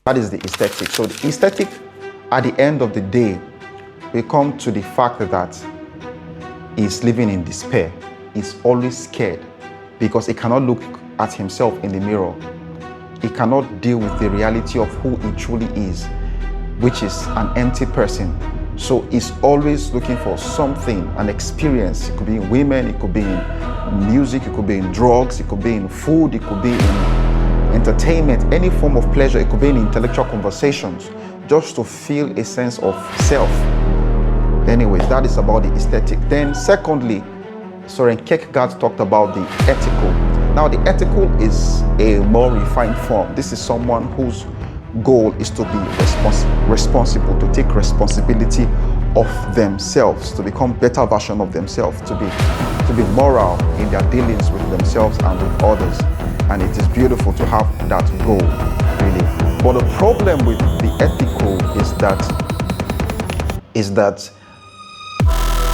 That is the aesthetic. So the aesthetic, at the end of the day, we come to the fact that he's living in despair. He's always scared because he cannot look at himself in the mirror. He cannot deal with the reality of who he truly is, which is an empty person. So he's always looking for something, an experience. It could be in women, it could be in music, it could be in drugs, it could be in food, it could be in entertainment, any form of pleasure. It could be in intellectual conversations, just to feel a sense of self. Anyways, that is about the aesthetic. Then secondly, Søren Kierkegaard talked about the ethical. Now the ethical is a more refined form. This is someone whose goal is to be responsible, to take responsibility of themselves, to become better version of themselves, to be moral in their dealings with themselves and with others. And it is beautiful to have that goal, really. But the problem with the ethical is that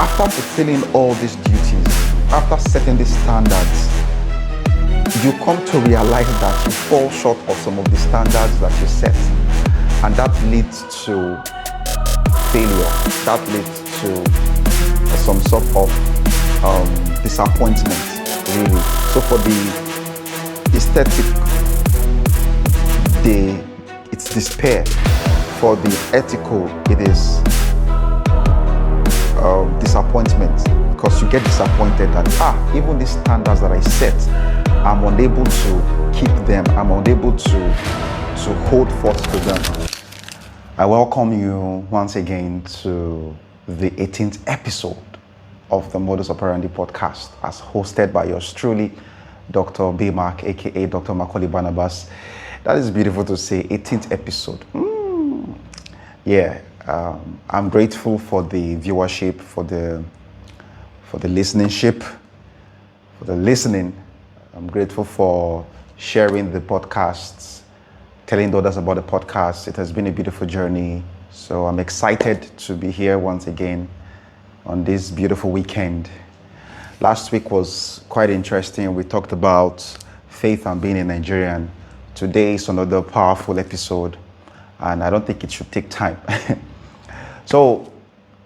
after fulfilling all these duties, after setting these standards, you come to realize that you fall short of some of the standards that you set, and that leads to failure. That leads to some sort of disappointment, really. So for the aesthetic, it's despair. For the ethical, it is disappointment, because you get disappointed that even these standards that I set, I'm unable to keep them. I'm unable to hold forth to them. I welcome you once again to the 18th episode of the Modus Operandi podcast, as hosted by yours truly, Dr. B. Mark, aka Dr. Macaulay Barnabas. That is beautiful to say, 18th episode. I'm grateful for the viewership, for the listenership, for the listening. I'm grateful for sharing the podcasts, telling others about the podcast. It has been a beautiful journey. So I'm excited to be here once again on this beautiful weekend. Last week was quite interesting. We talked about faith and being a Nigerian. Today is another powerful episode, and I don't think it should take time. So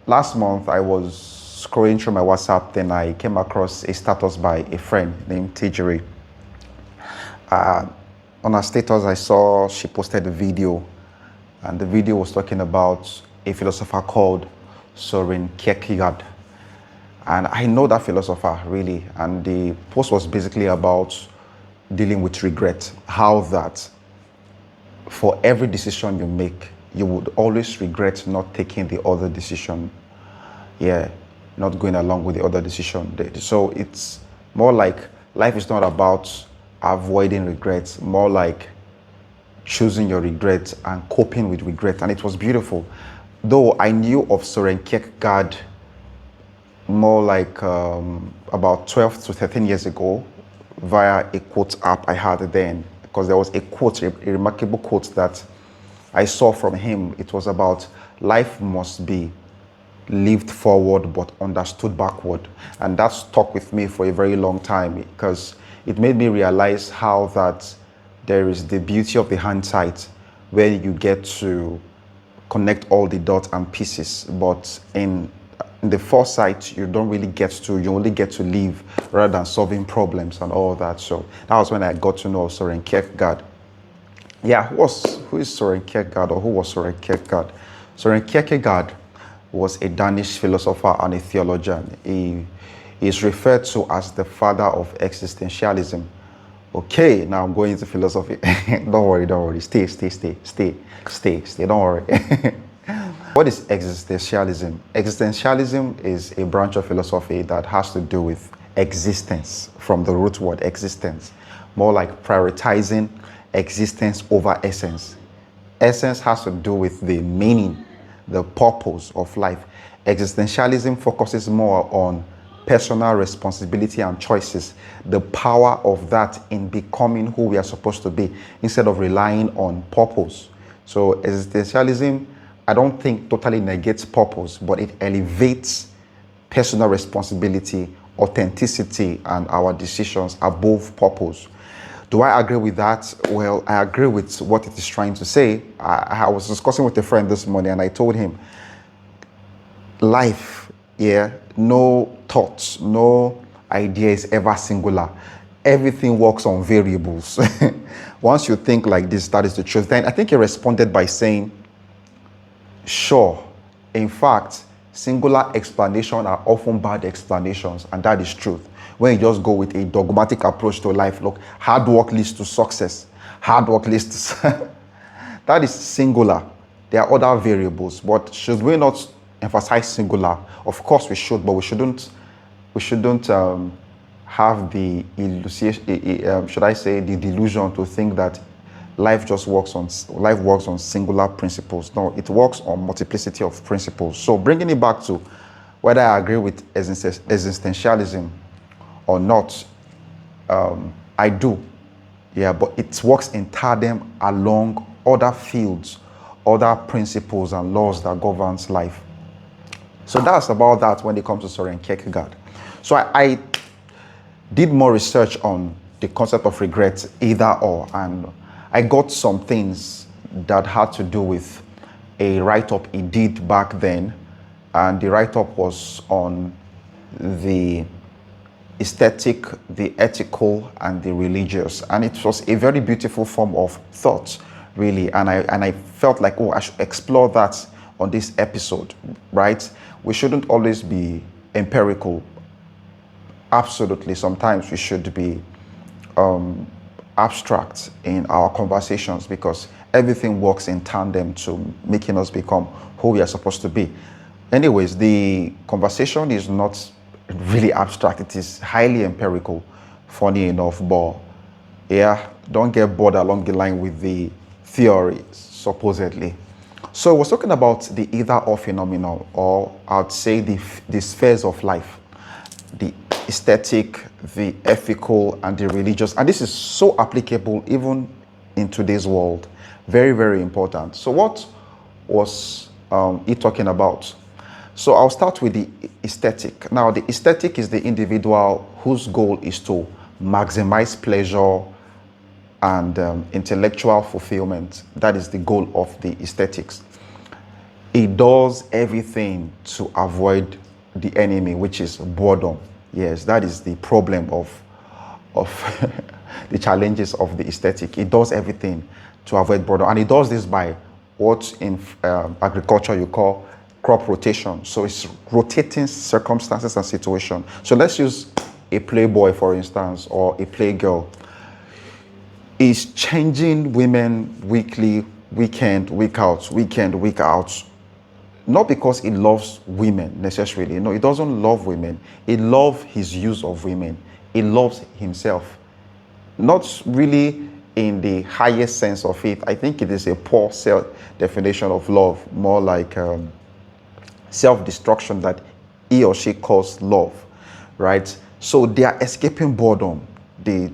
last month I was scrolling through my WhatsApp, then I came across a status by a friend named Tijeri. On her status, I saw she posted a video, and the video was talking about a philosopher called Søren Kierkegaard. And I know that philosopher, really, and the post was basically about dealing with regret, how that for every decision you make, you would always regret not taking the other decision. Not going along with the other decision. So it's more like life is not about avoiding regrets, more like choosing your regrets and coping with regret. And it was beautiful. Though I knew of Søren Kierkegaard more like about 12 to 13 years ago via a quote app I had then, because there was a quote, a remarkable quote that I saw from him. It was about life must be lived forward but understood backward. And that stuck with me for a very long time, because it made me realize how that there is the beauty of the hindsight, where you get to connect all the dots and pieces, but in the foresight, you don't really get to, you only get to live rather than solving problems and all that. So that was when I got to know Søren Kierkegaard. Who is Søren Kierkegaard, or who was Søren Kierkegaard? Søren Kierkegaard was a Danish philosopher and a theologian. He is referred to as the father of existentialism. Okay, now I'm going into philosophy. Don't worry. Stay. Don't worry. What is existentialism? Existentialism is a branch of philosophy that has to do with existence, from the root word existence, more like prioritizing existence over essence. Essence has to do with the meaning, the purpose of life. Existentialism focuses more on personal responsibility and choices, the power of that in becoming who we are supposed to be, instead of relying on purpose. So existentialism, I don't think totally negates purpose, but it elevates personal responsibility, authenticity, and our decisions above purpose. Do I agree with that? Well, I agree with what it is trying to say. I was discussing with a friend this morning and I told him, life, yeah, no thoughts, no idea is ever singular. Everything works on variables. Once you think like this, that is the truth. Then I think he responded by saying, sure, in fact, singular explanations are often bad explanations, and that is truth. When you just go with a dogmatic approach to life, look, hard work leads to success. Hard work leads to... That is singular. There are other variables, but should we not emphasize singular? Of course we should, but we shouldn't have the illusion, should I say, the delusion to think that life works on singular principles. No, it works on multiplicity of principles. So bringing it back to whether I agree with existentialism or not, I do. Yeah, but it works in tandem along other fields, other principles and laws that governs life. So that's about that when it comes to Søren Kierkegaard. So I did more research on the concept of regret, either or, and I got some things that had to do with a write-up he did back then, and the write-up was on the aesthetic, the ethical, and the religious, and it was a very beautiful form of thought, really, and I felt like, oh, I should explore that on this episode, right? We shouldn't always be empirical. Absolutely, sometimes we should be abstract in our conversations, because everything works in tandem to making us become who we are supposed to be. Anyways, the conversation is not really abstract. It is highly empirical, funny enough, but yeah, don't get bored along the line with the theory, supposedly. So we're talking about the either-or phenomenon, or I'd say the spheres of life, the aesthetic, the ethical, and the religious. And this is so applicable even in today's world. Very, very important. So what was he talking about? So I'll start with the aesthetic. Now, the aesthetic is the individual whose goal is to maximize pleasure and intellectual fulfillment. That is the goal of the aesthetics. It does everything to avoid the enemy, which is boredom. Yes, that is the problem of the challenges of the aesthetic. It does everything to avoid boredom, and it does this by what in agriculture you call crop rotation. So it's rotating circumstances and situations. So let's use a playboy, for instance, or a playgirl. It's changing women weekly, weekend, week out, weekend, week out. Not because he loves women necessarily. No, he doesn't love women. He loves his use of women. He loves himself. Not really in the highest sense of it. I think it is a poor self-definition of love, more like self-destruction that he or she calls love, right? So they are escaping boredom. They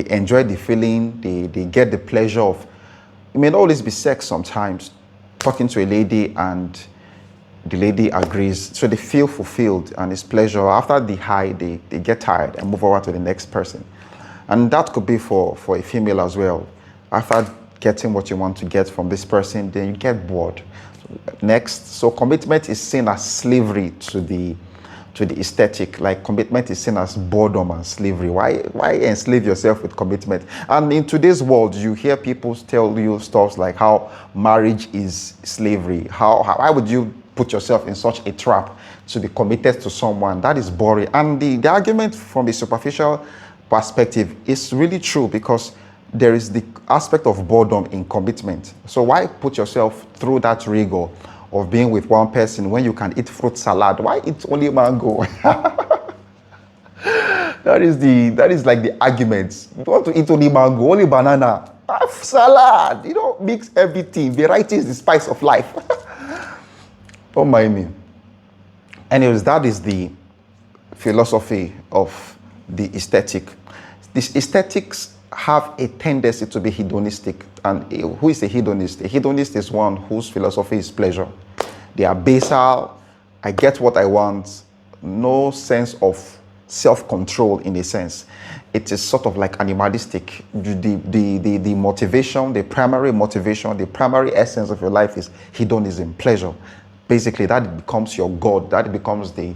enjoy the feeling. They get the pleasure of, it may not always be sex sometimes, talking to a lady and the lady agrees. So they feel fulfilled and it's pleasure. After the high, they get tired and move over to the next person. And that could be for a female as well. After getting what you want to get from this person, then you get bored. Next, so commitment is seen as slavery to the aesthetic. Like commitment is seen as boredom and slavery. Why enslave yourself with commitment? And in today's world, you hear people tell you stuff like how marriage is slavery. Why would you put yourself in such a trap to be committed to someone? That is boring. And the argument from a superficial perspective is really true, because there is the aspect of boredom in commitment. So why put yourself through that rigor of being with one person when you can eat fruit salad? Why eat only mango? That is like the argument. You want to eat only mango, only banana, have salad. Mix everything. Variety is the spice of life. Don't mind me. Anyways, that is the philosophy of the aesthetic. These aesthetics have a tendency to be hedonistic. And who is a hedonist? A hedonist is one whose philosophy is pleasure. They are basal. I get what I want. No sense of self-control in a sense. It is sort of like animalistic. The motivation, the primary motivation, the primary essence of your life is hedonism, pleasure. Basically, that becomes your God. That becomes the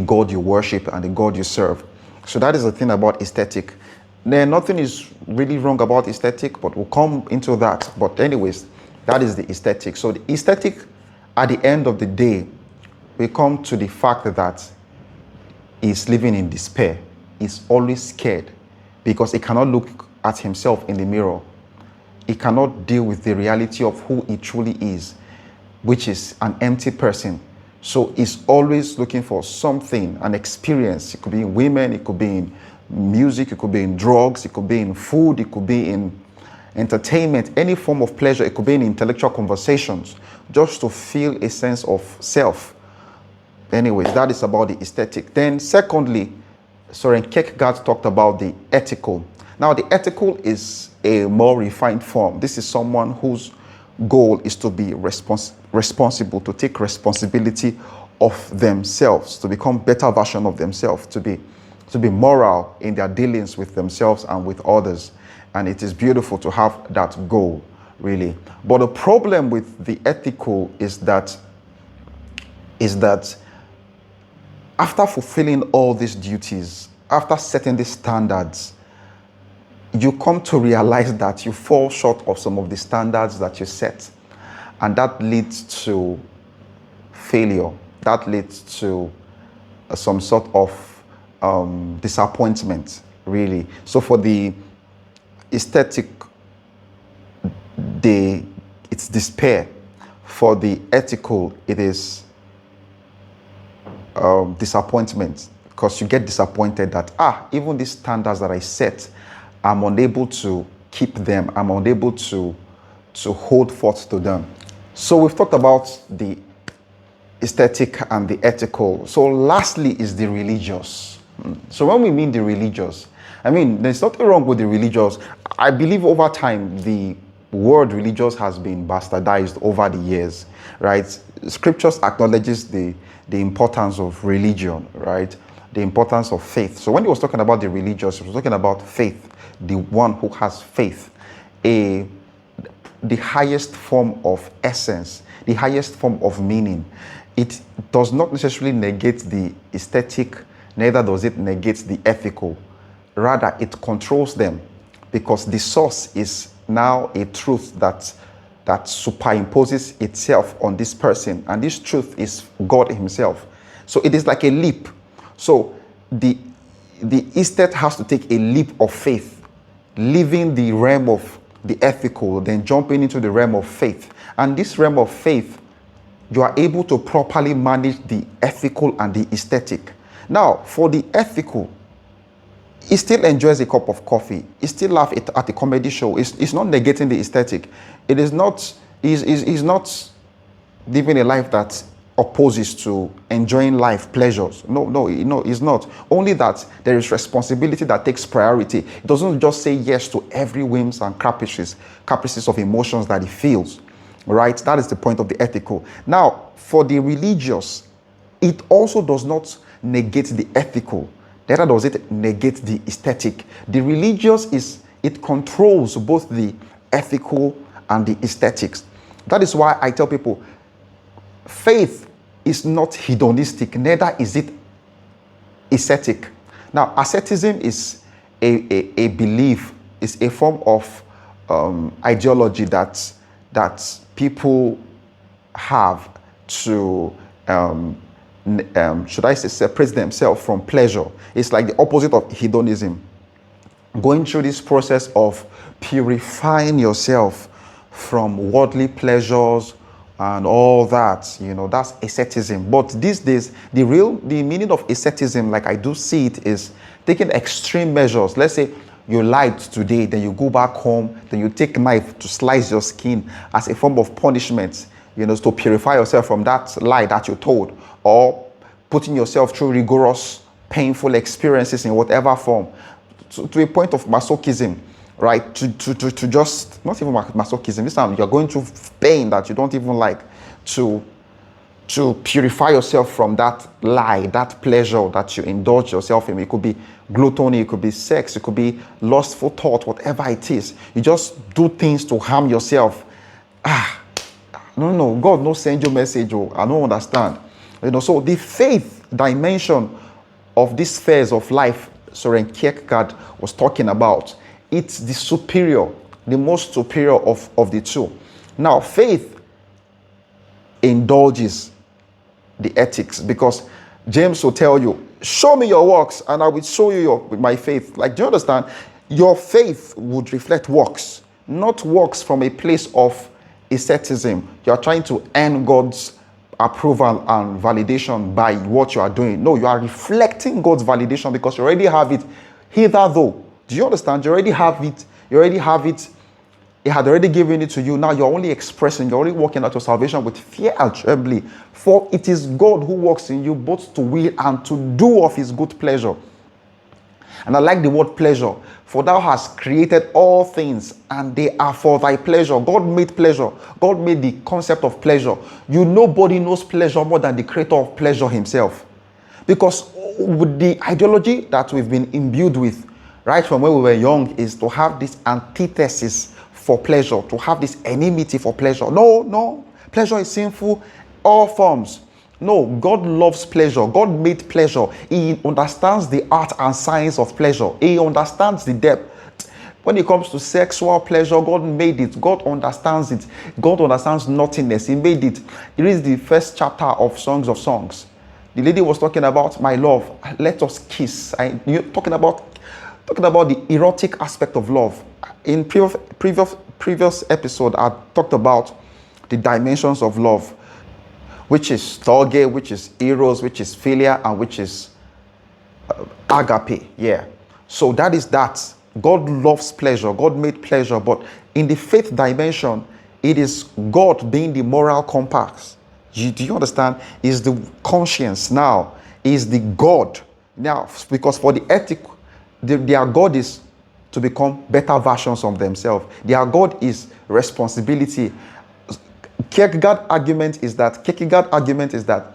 God you worship and the God you serve. So that is the thing about aesthetic. Then nothing is really wrong about aesthetic, but we'll come into that. But anyways, that is the aesthetic. So the aesthetic, at the end of the day, we come to the fact that he's living in despair. He's always scared because he cannot look at himself in the mirror. He cannot deal with the reality of who he truly is, which is an empty person. So he's always looking for something, an experience. It could be in women, it could be in music, it could be in drugs, it could be in food, it could be in entertainment, any form of pleasure. It could be in intellectual conversations, just to feel a sense of self. Anyways, that is about the aesthetic. Then secondly, Søren Kierkegaard talked about the ethical. Now, the ethical is a more refined form. This is someone whose goal is to be responsible, to take responsibility of themselves, to become better version of themselves, to be moral in their dealings with themselves and with others. And it is beautiful to have that goal, really. But the problem with the ethical is that after fulfilling all these duties, after setting these standards, you come to realize that you fall short of some of the standards that you set. And that leads to failure. That leads to some sort of disappointment, really. So for the aesthetic, it's despair. For the ethical, it is disappointment, because you get disappointed that even these standards that I set, I'm unable to keep them. I'm unable to hold forth to them. So we've talked about the aesthetic and the ethical. So lastly is the religious. So when we mean the religious, I mean, there's nothing wrong with the religious. I believe over time, the word religious has been bastardized over the years, right? Scriptures acknowledges the importance of religion, right? The importance of faith. So when he was talking about the religious, he was talking about faith, the one who has faith, the highest form of essence, the highest form of meaning. It does not necessarily negate the aesthetic, neither does it negate the ethical. Rather, it controls them, because the source is now a truth that superimposes itself on this person, and this truth is God himself. So it is like a leap. So the aesthete has to take a leap of faith, leaving the realm of the ethical, then jumping into the realm of faith. And this realm of faith, you are able to properly manage the ethical and the aesthetic. Now, for the ethical, he still enjoys a cup of coffee. He still laughs at a comedy show. It's not negating the aesthetic. It is not, he's not living a life that opposes to enjoying life, pleasures. No, it's not. Only that there is responsibility that takes priority. It doesn't just say yes to every whims and caprices of emotions that he feels, right? That is the point of the ethical. Now, for the religious, it also does not negate the ethical. Neither does it negate the aesthetic. The religious it controls both the ethical and the aesthetics. That is why I tell people, faith is not hedonistic, neither is it ascetic. Now, asceticism is a belief, is a form of ideology that people have to should I say, separate themselves from pleasure. It's like the opposite of hedonism. Going through this process of purifying yourself from worldly pleasures and all that, that's asceticism. But these days, the meaning of asceticism, like I do see it, is taking extreme measures. Let's say you lied today, then you go back home, then you take a knife to slice your skin as a form of punishment, to purify yourself from that lie that you told, or putting yourself through rigorous, painful experiences in whatever form, to a point of masochism, right? To just, not even masochism, this time you're going through pain that you don't even like, to to purify yourself from that lie, that pleasure that you indulge yourself in. It could be gluttony, it could be sex, it could be lustful thought, whatever it is. You just do things to harm yourself. No, God no send you message. Oh, I don't understand. So the faith dimension of these spheres of life Søren Kierkegaard was talking about, it's the superior, the most superior of the two. Now, faith indulges the ethics, because James will tell you, show me your works and I will show you my faith. Like, do you understand? Your faith would reflect works, not works from a place of asceticism. You are trying to earn God's approval and validation by what you are doing. No, you are reflecting God's validation because you already have it. Hitherto, do you understand? You already have it. You already have it. He had already given it to you. Now you're only expressing, you're only working out your salvation with fear and trembling. For it is God who works in you both to will and to do of his good pleasure. And I like the word pleasure. For thou hast created all things, and they are for thy pleasure. God made pleasure. God made the concept of pleasure. Nobody knows pleasure more than the creator of pleasure himself. Because with the ideology that we've been imbued with, right from when we were young, is to have this antithesis for pleasure, to have this enmity for pleasure. No, pleasure is sinful, all forms. No, God loves pleasure. God made pleasure. He understands the art and science of pleasure. He understands the depth. When it comes to sexual pleasure, God made it. God understands it. God understands nothingness. He made it. It is the first chapter of Songs of Songs. The lady was talking about, my love, let us kiss. You're talking about the erotic aspect of love. In previous episode, I talked about the dimensions of love, which is storge, which is eros, which is philia, and which is agape. Yeah. So that is that. God loves pleasure. God made pleasure. But in the faith dimension, it is God being the moral compass. Do you understand? Is the conscience now. Is the God. Now, because for the ethic, their God is to become better versions of themselves. Their God is responsibility. Kierkegaard's argument is that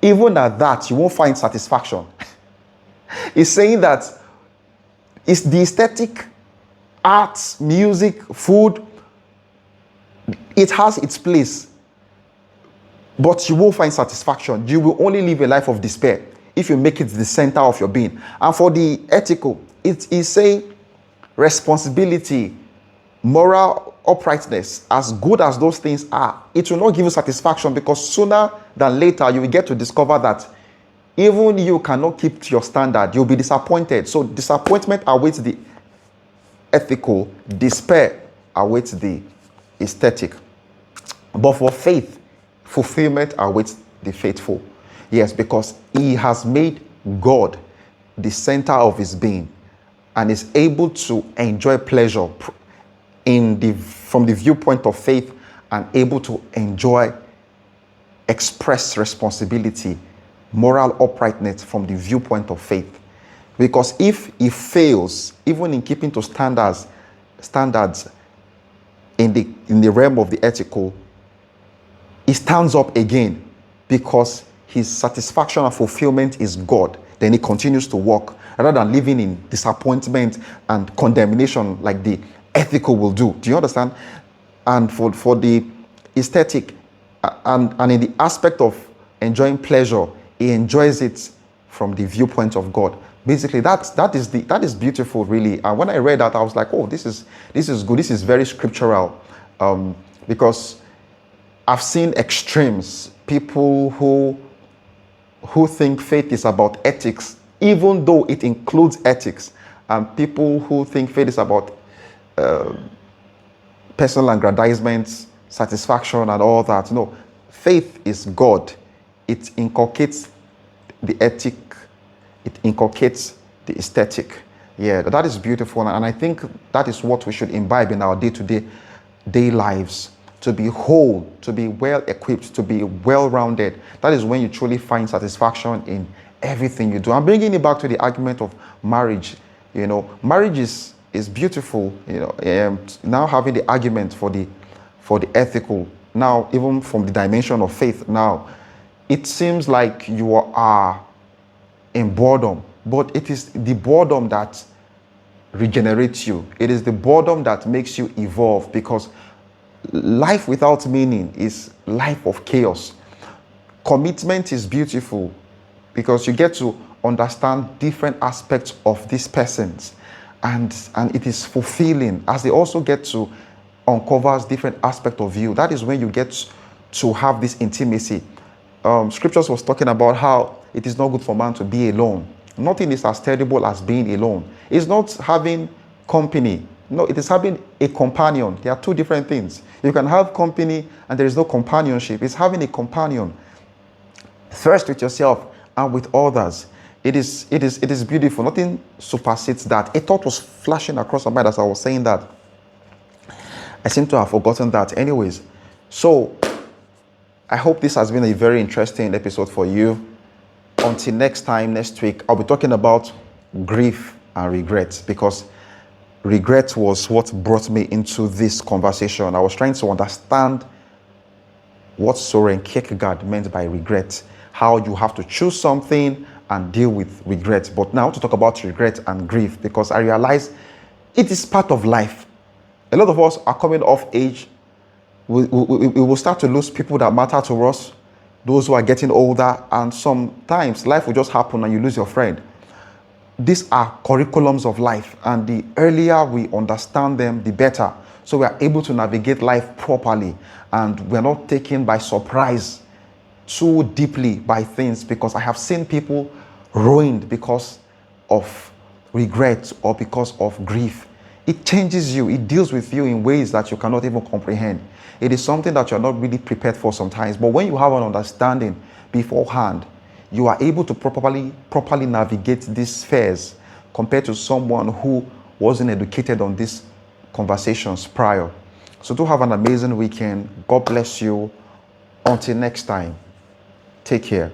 even at that, you won't find satisfaction. He's saying that it's the aesthetic, arts, music, food, it has its place, but you won't find satisfaction. You will only live a life of despair if you make it the center of your being. And for the ethical, it is saying responsibility, moral uprightness, as good as those things are, it will not give you satisfaction, because sooner than later you will get to discover that even you cannot keep to your standard. You'll be disappointed. So disappointment awaits the ethical, despair awaits the aesthetic. But for faith, fulfillment awaits the faithful. Yes, because he has made God the center of his being and is able to enjoy pleasure from the viewpoint of faith, and able to express responsibility, moral uprightness from the viewpoint of faith. Because if he fails, even in keeping to standards in the realm of the ethical, he stands up again, because his satisfaction and fulfillment is God. Then he continues to walk rather than living in disappointment and condemnation like the ethical will do. Do you understand? And for the aesthetic and in the aspect of enjoying pleasure, he enjoys it from the viewpoint of God. Basically, that is beautiful, really. And when I read that, I was like, oh, this is good. This is very scriptural, because I've seen extremes. People who think faith is about ethics, even though it includes ethics, and people who think faith is about personal aggrandizement, satisfaction, and all that. No, faith is God. It inculcates the ethic. It inculcates the aesthetic. Yeah, that is beautiful, and I think that is what we should imbibe in our day lives. To be whole, to be well equipped, to be well rounded. That is when you truly find satisfaction in everything you do. I'm bringing it back to the argument of marriage. Marriage is beautiful. Now having the argument for the ethical. Now, even from the dimension of faith. Now, it seems like you are in boredom, but it is the boredom that regenerates you. It is the boredom that makes you evolve, because life without meaning is life of chaos. Commitment is beautiful because you get to understand different aspects of these persons, and it is fulfilling as they also get to uncover different aspects of you. That is when you get to have this intimacy. Scriptures was talking about how it is not good for man to be alone. Nothing is as terrible as being alone. It's not having company. No, it is having a companion. There are two different things. You can have company and there is no companionship. It's having a companion. First with yourself and with others. It is beautiful. Nothing supersedes that. A thought was flashing across my mind as I was saying that. I seem to have forgotten that. Anyways, so I hope this has been a very interesting episode for you. Until next time, next week, I'll be talking about grief and regret, because regret was what brought me into this conversation. I was trying to understand what Søren Kierkegaard meant by regret, how you have to choose something and deal with regret. But now I want to talk about regret and grief, because I realize it is part of life. A lot of us are coming off age. We will start to lose people that matter to us, those who are getting older, and sometimes life will just happen and you lose your friend. These are curriculums of life, and the earlier we understand them, the better. So we are able to navigate life properly, and we're not taken by surprise too deeply by things, because I have seen people ruined because of regret or because of grief. It changes you. It deals with you in ways that you cannot even comprehend. It is something that you're not really prepared for sometimes. But when you have an understanding beforehand, you are able to properly navigate these spheres compared to someone who wasn't educated on these conversations prior. So do have an amazing weekend. God bless you. Until next time, take care.